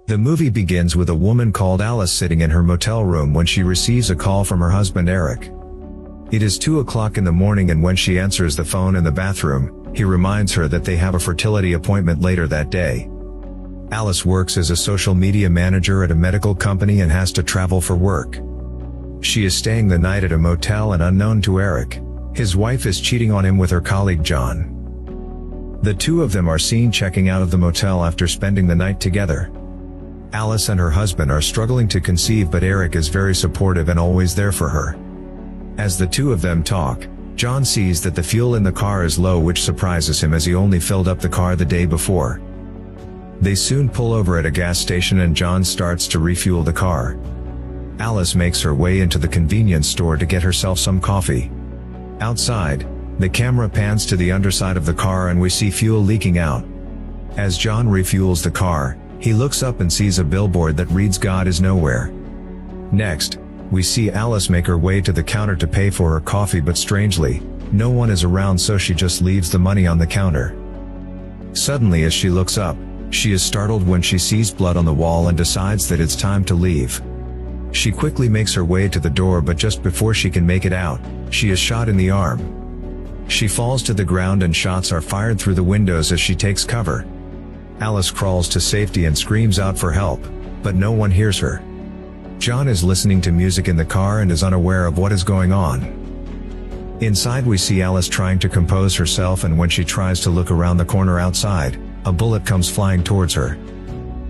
The movie begins with a woman called Alice sitting in her motel room when she receives a call from her husband Eric. It is 2 o'clock in the morning, and when she answers the phone in the bathroom, he reminds her that they have a fertility appointment later that day. Alice works as a social media manager at a medical company and has to travel for work. She is staying the night at a motel, and unknown to Eric, his wife is cheating on him with her colleague John. The two of them are seen checking out of the motel after spending the night together. Alice and her husband are struggling to conceive, but Eric is very supportive and always there for her. As the two of them talk, John sees that the fuel in the car is low, which surprises him as he only filled up the car the day before. They soon pull over at a gas station and John starts to refuel the car. Alice makes her way into the convenience store to get herself some coffee. Outside, the camera pans to the underside of the car and we see fuel leaking out. As John refuels the car, he looks up and sees a billboard that reads "God is nowhere." Next, we see Alice make her way to the counter to pay for her coffee, but strangely, no one is around, so she just leaves the money on the counter. Suddenly, as she looks up, she is startled when she sees blood on the wall and decides that it's time to leave. She quickly makes her way to the door, but just before she can make it out, she is shot in the arm. She falls to the ground and shots are fired through the windows as she takes cover. Alice crawls to safety and screams out for help, but no one hears her. John is listening to music in the car and is unaware of what is going on. Inside, we see Alice trying to compose herself, and when she tries to look around the corner outside, a bullet comes flying towards her.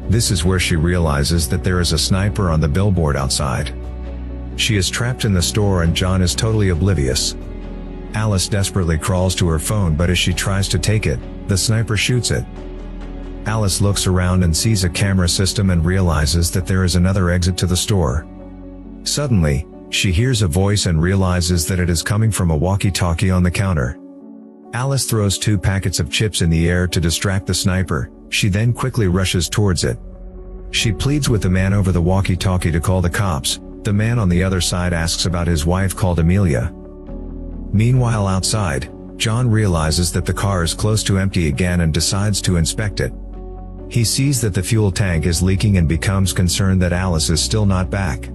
This is where she realizes that there is a sniper on the billboard outside. She is trapped in the store and John is totally oblivious. Alice desperately crawls to her phone, but as she tries to take it, the sniper shoots it. Alice looks around and sees a camera system and realizes that there is another exit to the store. Suddenly, she hears a voice and realizes that it is coming from a walkie-talkie on the counter. Alice throws 2 packets of chips in the air to distract the sniper. She then quickly rushes towards it. She pleads with the man over the walkie-talkie to call the cops. The man on the other side asks about his wife called Amelia. Meanwhile, outside, John realizes that the car is close to empty again and decides to inspect it. He sees that the fuel tank is leaking and becomes concerned that Alice is still not back.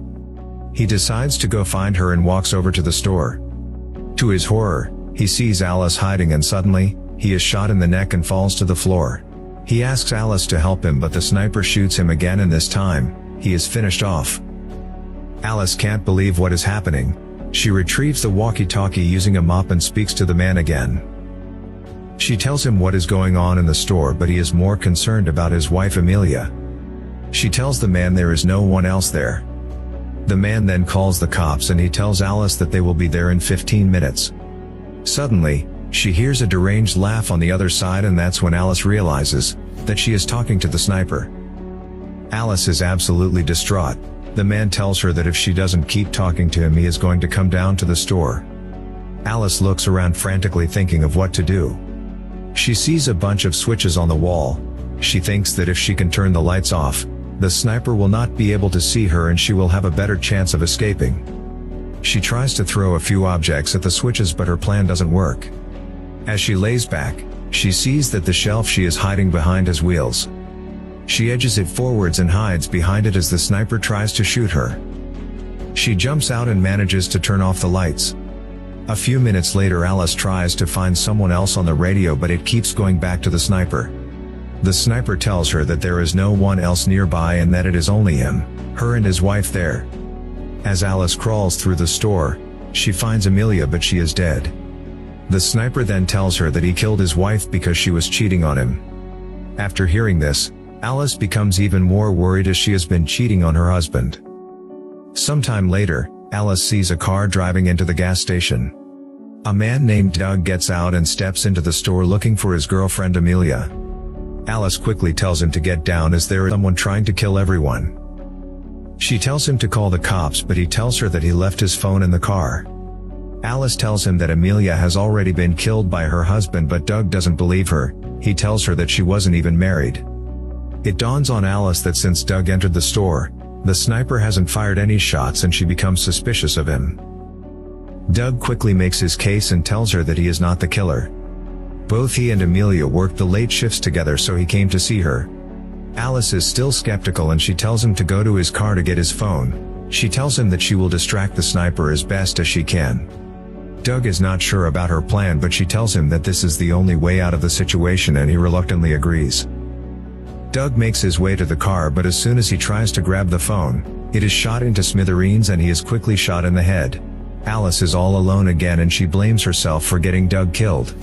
He decides to go find her and walks over to the store. To his horror, he sees Alice hiding and suddenly, he is shot in the neck and falls to the floor. He asks Alice to help him, but the sniper shoots him again, and this time, he is finished off. Alice can't believe what is happening. She retrieves the walkie-talkie using a mop and speaks to the man again. She tells him what is going on in the store, but he is more concerned about his wife Amelia. She tells the man there is no one else there. The man then calls the cops and he tells Alice that they will be there in 15 minutes. Suddenly, she hears a deranged laugh on the other side, and that's when Alice realizes that she is talking to the sniper. Alice is absolutely distraught. The man tells her that if she doesn't keep talking to him, he is going to come down to the store. Alice looks around frantically, thinking of what to do. She sees a bunch of switches on the wall. She thinks that if she can turn the lights off, the sniper will not be able to see her and she will have a better chance of escaping. She tries to throw a few objects at the switches, but her plan doesn't work. As she lays back, she sees that the shelf she is hiding behind has wheels. She edges it forwards and hides behind it as the sniper tries to shoot her. She jumps out and manages to turn off the lights. A few minutes later, Alice tries to find someone else on the radio, but it keeps going back to the sniper. The sniper tells her that there is no one else nearby and that it is only him, her and his wife there. As Alice crawls through the store, she finds Amelia, but she is dead. The sniper then tells her that he killed his wife because she was cheating on him. After hearing this, Alice becomes even more worried as she has been cheating on her husband. Sometime later, Alice sees a car driving into the gas station. A man named Doug gets out and steps into the store looking for his girlfriend Amelia. Alice quickly tells him to get down as there is someone trying to kill everyone. She tells him to call the cops, but he tells her that he left his phone in the car. Alice tells him that Amelia has already been killed by her husband, but Doug doesn't believe her. He tells her that she wasn't even married. It dawns on Alice that since Doug entered the store, the sniper hasn't fired any shots, and she becomes suspicious of him. Doug quickly makes his case and tells her that he is not the killer. Both he and Amelia worked the late shifts together, so he came to see her. Alice is still skeptical and she tells him to go to his car to get his phone. She tells him that she will distract the sniper as best as she can. Doug is not sure about her plan, but she tells him that this is the only way out of the situation and he reluctantly agrees. Doug makes his way to the car, but as soon as he tries to grab the phone, it is shot into smithereens and he is quickly shot in the head. Alice is all alone again and she blames herself for getting Doug killed.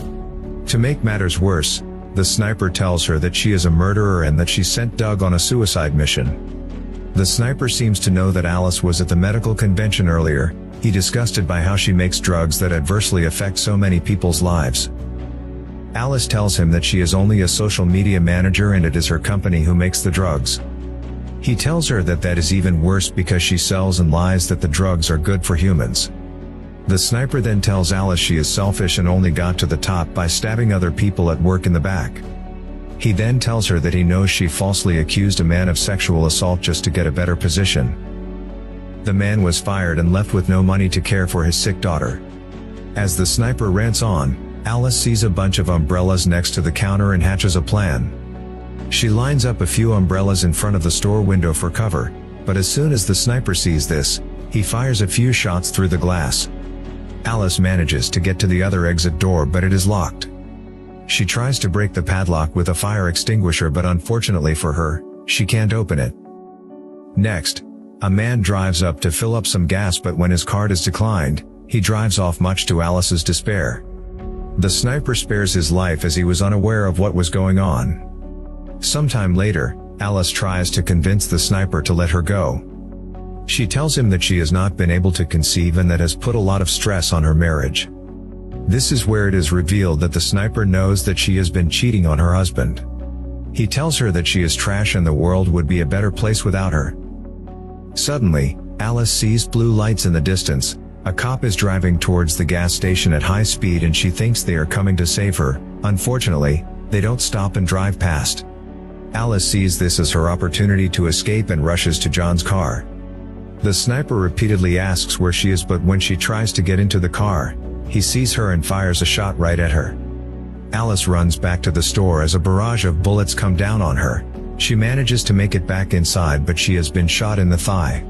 To make matters worse, the sniper tells her that she is a murderer and that she sent Doug on a suicide mission. The sniper seems to know that Alice was at the medical convention earlier. He disgusted by how she makes drugs that adversely affect so many people's lives. Alice tells him that she is only a social media manager and it is her company who makes the drugs. He tells her that that is even worse because she sells and lies that the drugs are good for humans. The sniper then tells Alice she is selfish and only got to the top by stabbing other people at work in the back. He then tells her that he knows she falsely accused a man of sexual assault just to get a better position. The man was fired and left with no money to care for his sick daughter. As the sniper rants on, Alice sees a bunch of umbrellas next to the counter and hatches a plan. She lines up a few umbrellas in front of the store window for cover, but as soon as the sniper sees this, he fires a few shots through the glass. Alice manages to get to the other exit door, but it is locked. She tries to break the padlock with a fire extinguisher, but unfortunately for her, she can't open it. Next, a man drives up to fill up some gas, but when his card is declined, he drives off, much to Alice's despair. The sniper spares his life as he was unaware of what was going on. Sometime later, Alice tries to convince the sniper to let her go. She tells him that she has not been able to conceive and that has put a lot of stress on her marriage. This is where it is revealed that the sniper knows that she has been cheating on her husband. He tells her that she is trash and the world would be a better place without her. Suddenly, Alice sees blue lights in the distance. A cop is driving towards the gas station at high speed and she thinks they are coming to save her. Unfortunately, they don't stop and drive past. Alice sees this as her opportunity to escape and rushes to John's car. The sniper repeatedly asks where she is, but when she tries to get into the car, he sees her and fires a shot right at her. Alice runs back to the store as a barrage of bullets come down on her. She manages to make it back inside, but she has been shot in the thigh.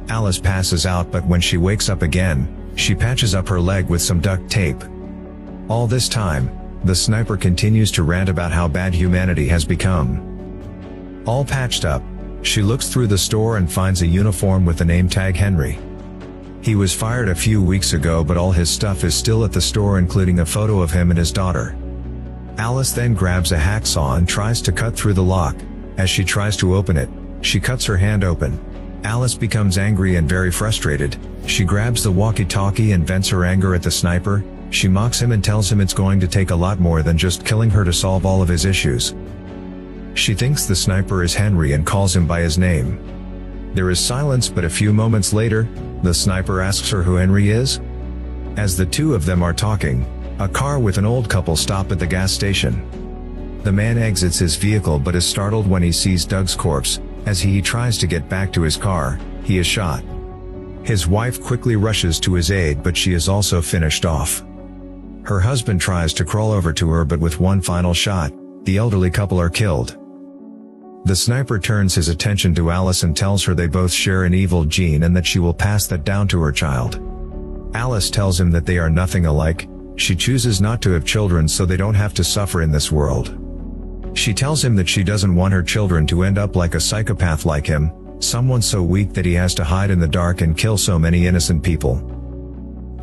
Alice passes out, but when she wakes up again, she patches up her leg with some duct tape. All this time, the sniper continues to rant about how bad humanity has become. All patched up, she looks through the store and finds a uniform with the name tag Henry. He was fired a few weeks ago, but all his stuff is still at the store, including a photo of him and his daughter. Alice then grabs a hacksaw and tries to cut through the lock. As she tries to open it, she cuts her hand open. Alice becomes angry and very frustrated. She grabs the walkie-talkie and vents her anger at the sniper. She mocks him and tells him it's going to take a lot more than just killing her to solve all of his issues. She thinks the sniper is Henry and calls him by his name. There is silence, but a few moments later, the sniper asks her who Henry is. As the two of them are talking, a car with an old couple stop at the gas station. The man exits his vehicle but is startled when he sees Doug's corpse. As he tries to get back to his car, he is shot. His wife quickly rushes to his aid, but she is also finished off. Her husband tries to crawl over to her, but with one final shot, the elderly couple are killed. The sniper turns his attention to Alice and tells her they both share an evil gene and that she will pass that down to her child. Alice tells him that they are nothing alike. She chooses not to have children so they don't have to suffer in this world. She tells him that she doesn't want her children to end up like a psychopath like him, someone so weak that he has to hide in the dark and kill so many innocent people.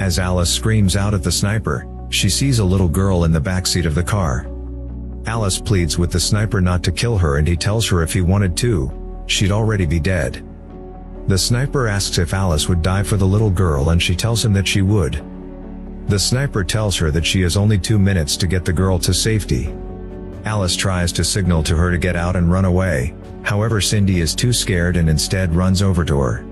As Alice screams out at the sniper, she sees a little girl in the backseat of the car. Alice pleads with the sniper not to kill her and he tells her if he wanted to, she'd already be dead. The sniper asks if Alice would die for the little girl and she tells him that she would. The sniper tells her that she has only 2 minutes to get the girl to safety. Alice tries to signal to her to get out and run away. However, Cindy is too scared and instead runs over to her.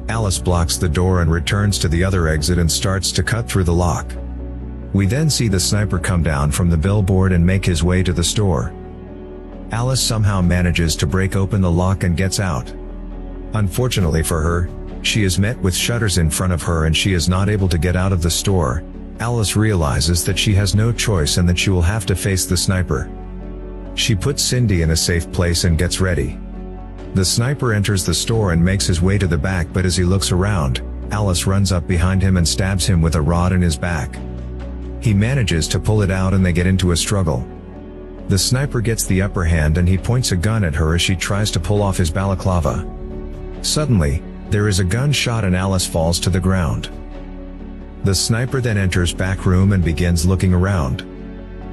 Alice blocks the door and returns to the other exit and starts to cut through the lock. We then see the sniper come down from the billboard and make his way to the store. Alice somehow manages to break open the lock and gets out. Unfortunately for her, she is met with shutters in front of her and she is not able to get out of the store. Alice realizes that she has no choice and that she will have to face the sniper. She puts Cindy in a safe place and gets ready. The sniper enters the store and makes his way to the back, but as he looks around, Alice runs up behind him and stabs him with a rod in his back. He manages to pull it out and they get into a struggle. The sniper gets the upper hand and he points a gun at her as she tries to pull off his balaclava. Suddenly, there is a gunshot and Alice falls to the ground. The sniper then enters back room and begins looking around.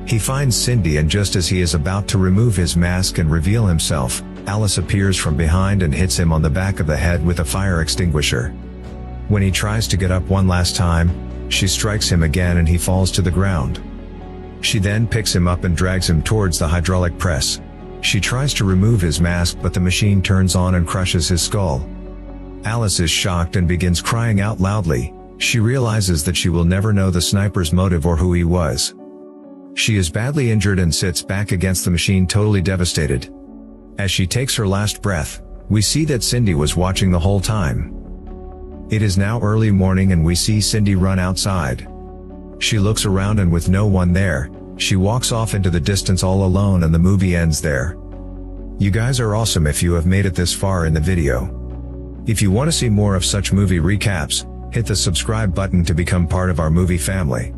He finds Cindy, and just as he is about to remove his mask and reveal himself, Alice appears from behind and hits him on the back of the head with a fire extinguisher. When he tries to get up one last time, she strikes him again and he falls to the ground. She then picks him up and drags him towards the hydraulic press. She tries to remove his mask, but the machine turns on and crushes his skull. Alice is shocked and begins crying out loudly. She realizes that she will never know the sniper's motive or who he was. She is badly injured and sits back against the machine, totally devastated. As she takes her last breath, we see that Cindy was watching the whole time. It is now early morning and we see Cindy run outside. She looks around and with no one there, she walks off into the distance all alone and the movie ends there. You guys are awesome if you have made it this far in the video. If you want to see more of such movie recaps, hit the subscribe button to become part of our movie family.